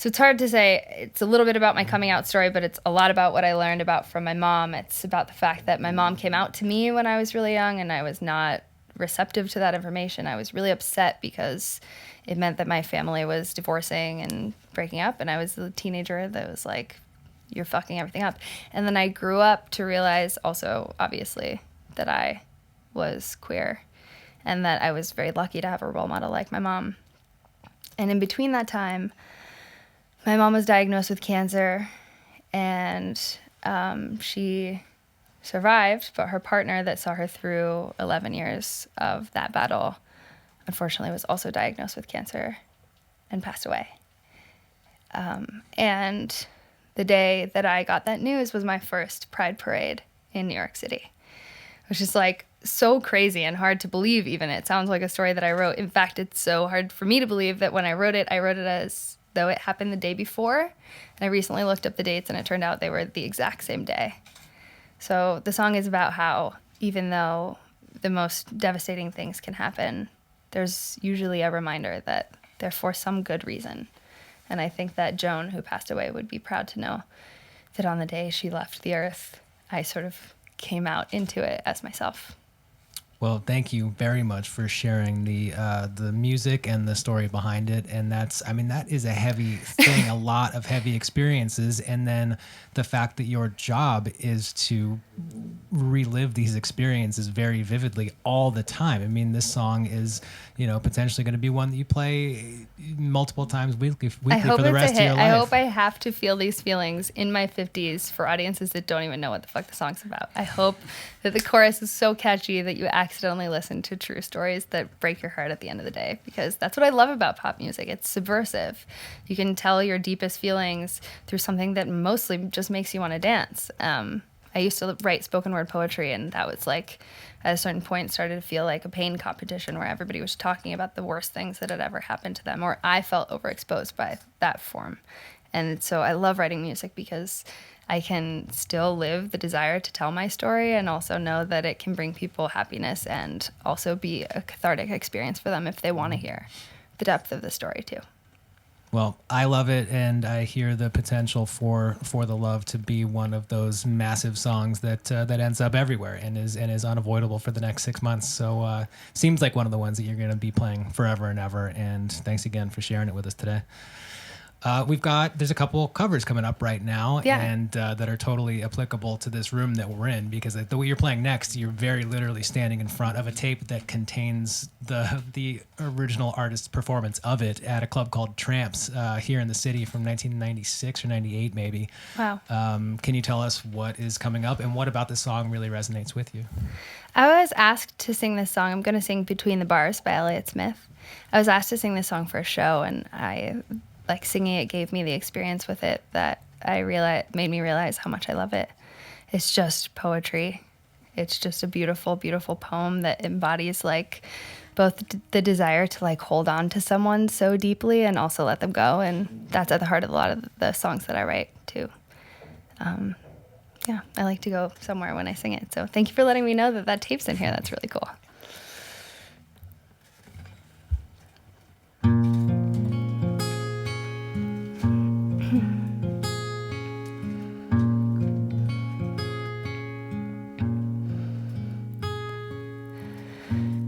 So it's hard to say. It's a little bit about my coming out story, but it's a lot about what I learned about from my mom. It's about the fact that my mom came out to me when I was really young, and I was not receptive to that information. I was really upset because it meant that my family was divorcing and breaking up, and I was the teenager that was like, you're fucking everything up. And then I grew up to realize also, obviously, that I was queer and that I was very lucky to have a role model like my mom. And in between that time, my mom was diagnosed with cancer, and she survived, but her partner that saw her through 11 years of that battle, unfortunately, was also diagnosed with cancer and passed away. And the day that I got that news was my first Pride Parade in New York City, which is like so crazy and hard to believe even. It sounds like a story that I wrote. In fact, it's so hard for me to believe that when I wrote it as though it happened the day before. And I recently looked up the dates, and it turned out they were the exact same day. So the song is about how even though the most devastating things can happen, there's usually a reminder that they're for some good reason. And I think that Joan, who passed away, would be proud to know that on the day she left the earth, I sort of came out into it as myself. Well, thank you very much for sharing the music and the story behind it. And that is a heavy thing, a lot of heavy experiences. And then the fact that your job is to relive these experiences very vividly all the time. I mean, this song is, potentially going to be one that you play multiple times weekly for the rest of your life. I hope I have to feel these feelings in my 50s for audiences that don't even know what the fuck the song's about. I hope that the chorus is so catchy that you accidentally listen to true stories that break your heart at the end of the day, because that's what I love about pop music. It's subversive. You can tell your deepest feelings through something that mostly just makes you want to dance. I used to write spoken word poetry, and that was like, at a certain point, started to feel like a pain competition where everybody was talking about the worst things that had ever happened to them, or I felt overexposed by that form. And so I love writing music because I can still live the desire to tell my story and also know that it can bring people happiness and also be a cathartic experience for them if they want to hear the depth of the story too. Well, I love it, and I hear the potential for the love to be one of those massive songs that ends up everywhere and is unavoidable for the next 6 months. So seems like one of the ones that you're going to be playing forever and ever. And thanks again for sharing it with us today. There's a couple covers coming up right now, and that are totally applicable to this room that we're in, because the way you're playing next, you're very literally standing in front of a tape that contains the original artist's performance of it at a club called Tramps here in the city from 1996 or 98 maybe. Wow. Can you tell us what is coming up and what about this song really resonates with you? I was asked to sing this song. I'm going to sing Between the Bars by Elliott Smith. I was asked to sing this song for a show, and singing it gave me the experience with it that made me realize how much I love it. It's just poetry. It's just a beautiful, beautiful poem that embodies both the desire to hold on to someone so deeply and also let them go. And that's at the heart of a lot of the songs that I write too. I like to go somewhere when I sing it. So thank you for letting me know that tape's in here. That's really cool.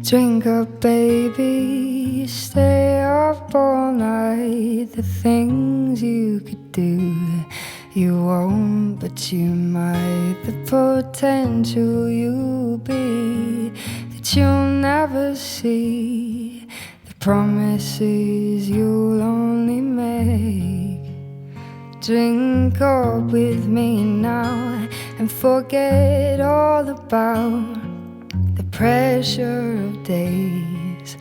Drink up, baby, stay up all night. The things you could do, you won't, but you might. The potential you'll be, that you'll never see. The promises you'll only make. Drink up with me now and forget all about the pressure of days.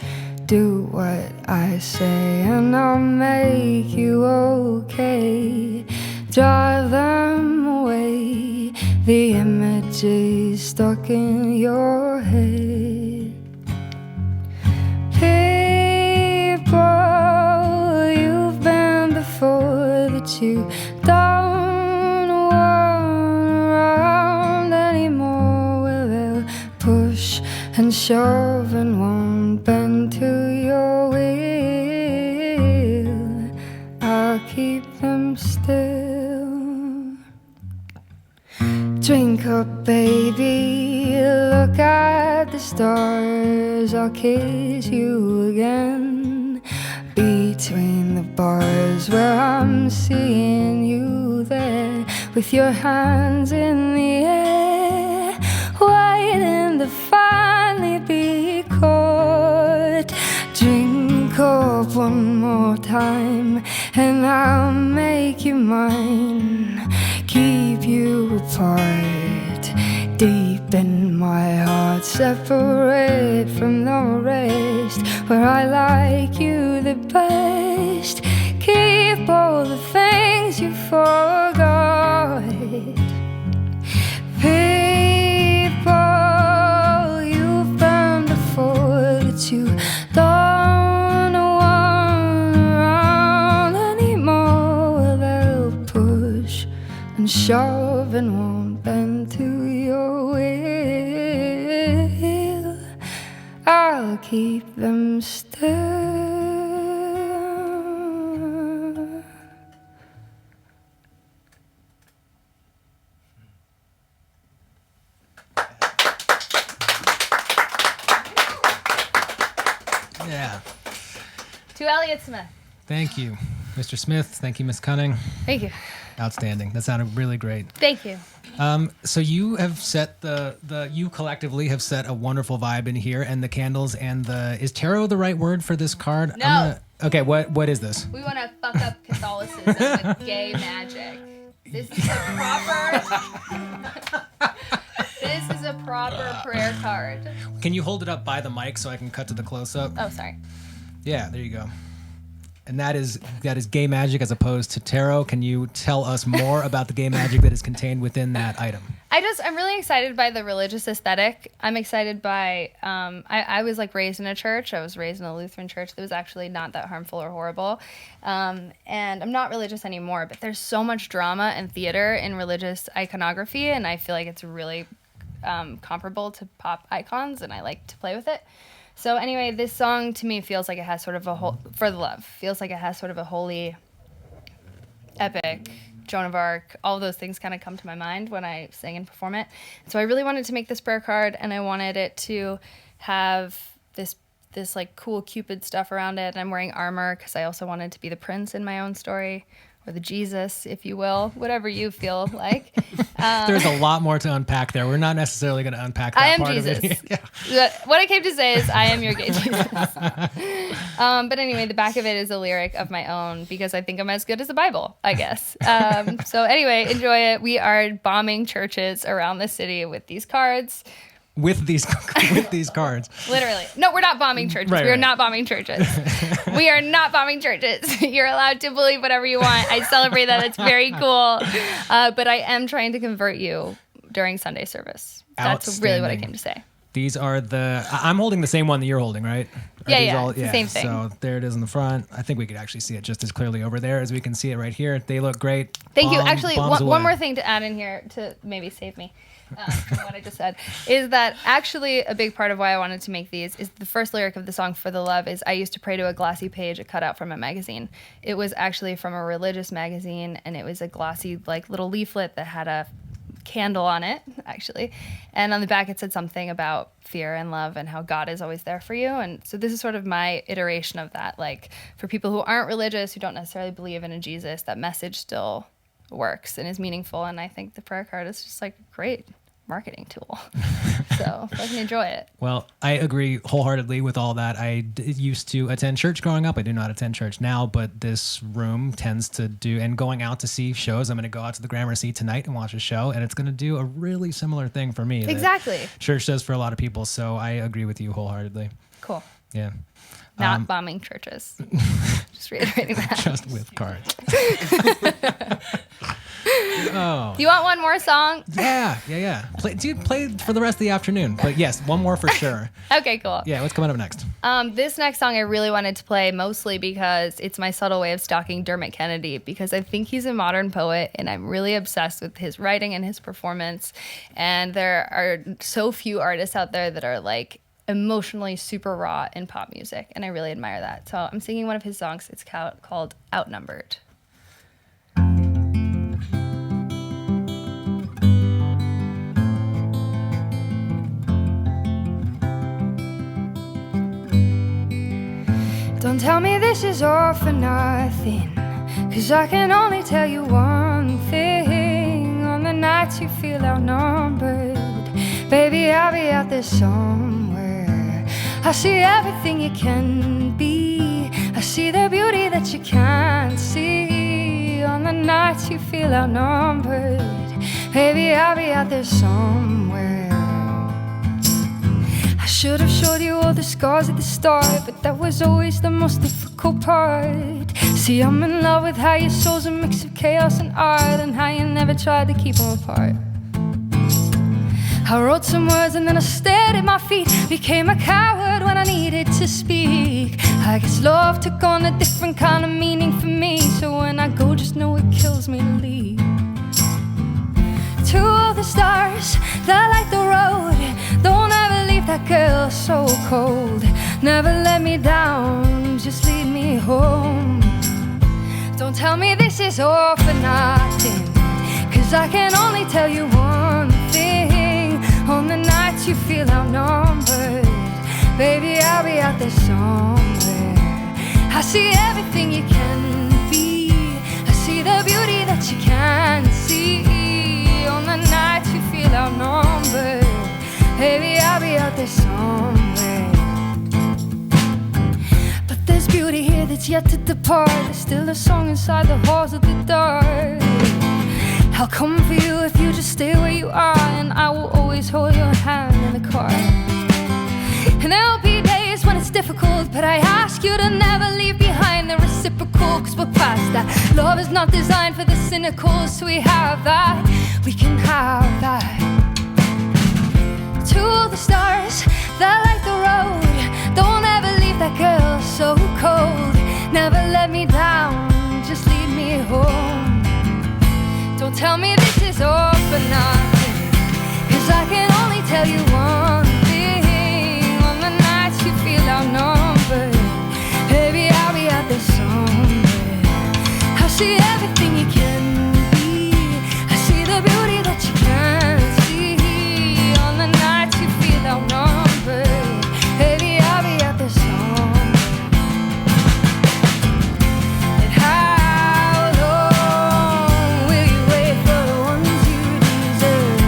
Do what I say and I'll make you okay. Drive them away, the images stuck in your head. People you've been before that you don't want around anymore. Well, they'll push and shove and won't bend to your will. I'll keep up, baby, look at the stars. I'll kiss you again between the bars where I'm seeing you there with your hands in the air, waiting to finally be caught. Drink up one more time and I'll make you mine. Keep you apart, deep in my heart, separate from the rest, where I like you the best. Keep all the things you forgot. People you've burned before that you don't want around anymore. They'll push and shove and won't bend to your will. I'll keep them still. Yeah. To Elliott Smith. Thank you, Mr. Smith. Thank you, Miss Cunning. Thank you. Outstanding. That sounded really great. Thank you. So you have set you collectively have set a wonderful vibe in here, and the candles and is tarot the right word for this card? No. Okay, what is this? We want to fuck up Catholicism with gay magic. This is a proper. This is a proper prayer card. Can you hold it up by the mic so I can cut to the close up? Oh, sorry. Yeah, there you go. And that is gay magic as opposed to tarot. Can you tell us more about the gay magic that is contained within that item? I'm really excited by the religious aesthetic. I'm excited by, I was like raised in a church. I was raised in a Lutheran church that was actually not that harmful or horrible. And I'm not religious anymore, but there's so much drama and theater in religious iconography. And I feel like it's really comparable to pop icons, and I like to play with it. So anyway, this song to me feels like it has sort of For the Love, feels like it has sort of a holy, epic, Joan of Arc, all of those things kind of come to my mind when I sing and perform it. So I really wanted to make this prayer card, and I wanted it to have this like cool Cupid stuff around it. And I'm wearing armor because I also wanted to be the prince in my own story, or the Jesus, if you will, whatever you feel like. There's a lot more to unpack there. We're not necessarily going to unpack that I am part Jesus. of it. Yeah. What I came to say is I am your gay Jesus. But anyway, the back of it is a lyric of my own because I think I'm as good as the Bible, I guess. So anyway, enjoy it. We are bombing churches around the city with these cards. With these cards. Literally. No, we're not bombing churches. Right, we are right. not bombing churches. We are not bombing churches. You're allowed to believe whatever you want. I celebrate that. It's very cool. But I am trying to convert you during Sunday service. That's really what I came to say. These are I'm holding the same one that you're holding, right? Yeah, it's the same thing. So there it is in the front. I think we could actually see it just as clearly over there as we can see it right here. They look great. Thank you. Actually, Bombs one away. more thing to add in here to maybe save me from what I just said is that actually a big part of why I wanted to make these is the first lyric of the song For the Love is I used to pray to a glossy page, a cutout from a magazine. It was actually from a religious magazine, and it was a glossy like little leaflet that had a candle on it, actually. And on the back it said something about fear and love and how God is always there for you. And so this is sort of my iteration of that. Like for people who aren't religious, who don't necessarily believe in a Jesus, that message still works and is meaningful. And I think the prayer card is just like a great marketing tool. So I can enjoy it. Well, I agree wholeheartedly with all that. I used to attend church growing up. I do not attend church now, but this room tends to do, and going out to see shows, I'm going to go out to the Gramercy tonight and watch a show, and it's going to do a really similar thing for me. that Exactly. Church does for a lot of people, so I agree with you wholeheartedly. Cool. Yeah. Not bombing churches. Just reiterating that. Just with cards. Oh. Do you want one more song? Yeah. Play for the rest of the afternoon. But yes, one more for sure. Okay, cool. Yeah, what's coming up next? This next song I really wanted to play mostly because it's my subtle way of stalking Dermot Kennedy, because I think he's a modern poet and I'm really obsessed with his writing and his performance. And there are so few artists out there that are like emotionally super raw in pop music, and I really admire that. So I'm singing one of his songs. It's called Outnumbered. tell me this is all for nothing, 'cause I can only tell you one thing. On the nights you feel outnumbered, baby, I'll be out there somewhere. I see everything you can be, I see the beauty that you can't see. On the nights you feel outnumbered, baby, I'll be out there somewhere. I should have showed you all the scars at the start, but that was always the most difficult part. See, I'm in love with how your soul's a mix of chaos and art, and how you never tried to keep them apart. I wrote some words and then I stared at my feet, became a coward when I needed to speak. I guess love took on a different kind of meaning for me, so when I go, just know it kills me to leave. To all the stars that light the road, don't ever leave that girl so cold. Never let me down, just lead me home. Don't tell me this is all for nothing, 'cause I can only tell you one thing. On the nights you feel outnumbered, baby, I'll be out there somewhere. I see everything you can be, I see the beauty that you can't see. On the nights you feel outnumbered, baby, I'll be out there somewhere. But there's beauty here that's yet to depart, there's still a song inside the halls of the dark. I'll come for you if you just stay where you are, and I will always hold your hand in the car. And there'll be days when it's difficult, but I ask you to never leave behind the reciprocal, 'cause we're past that. Love is not designed for the cynical, so we have that, we can have that. To all the stars that light the road, don't ever leave that girl so cold. Never let me down, just lead me home. Don't tell me this is all for nothing, 'cause I can only tell you one thing. On the nights you feel outnumbered, baby, I'll be out there somewhere. I see everything you can be, I see the beauty that you can't see. On the nights you feel outnumbered, baby, I'll be out there somewhere. And how long will you wait for the ones you deserve?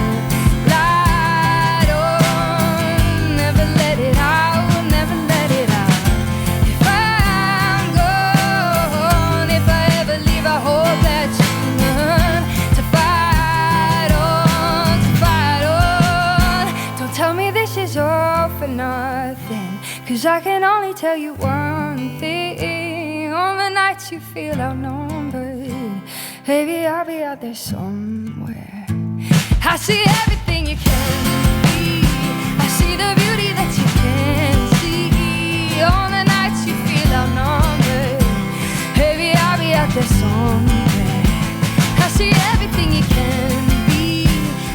Light on, never let it out, never let it out. If I'm gone, if I ever leave, I hope that you learn to fight on, to fight on. Don't tell me this is all for nothing, 'cause I can only tell you one thing. On the nights you feel outnumbered, baby, I'll be out there somewhere. I see everything you can be, I see the beauty that you can't see. On the nights you feel outnumbered, baby, I'll be out there somewhere. I see everything you can be,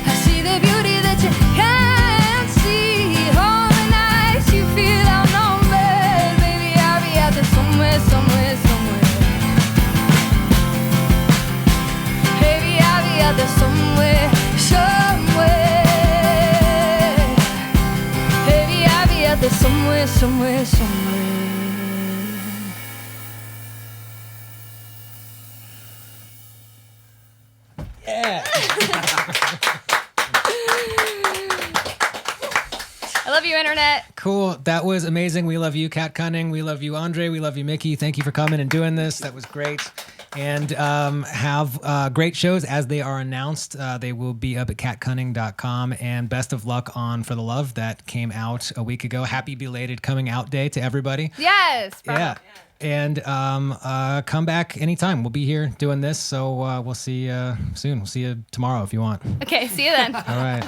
I see the beauty that you can't see. On the nights you feel outnumbered, baby, I'll be out there somewhere, somewhere, somewhere. Baby, I'll be out there somewhere, somewhere. Baby, I'll be out there somewhere, somewhere, somewhere. Yeah. I love you, Internet. Cool. That was amazing. We love you, Kat Cunning. We love you, Andre. We love you, Mickey. Thank you for coming and doing this. That was great. And have great shows as they are announced. They will be up at catcunning.com. And best of luck on For the Love that came out a week ago. Happy belated coming out day to everybody. Yes. Bravo. Yeah. And come back anytime. We'll be here doing this. So we'll see you soon. We'll see you tomorrow if you want. Okay, see you then. All right.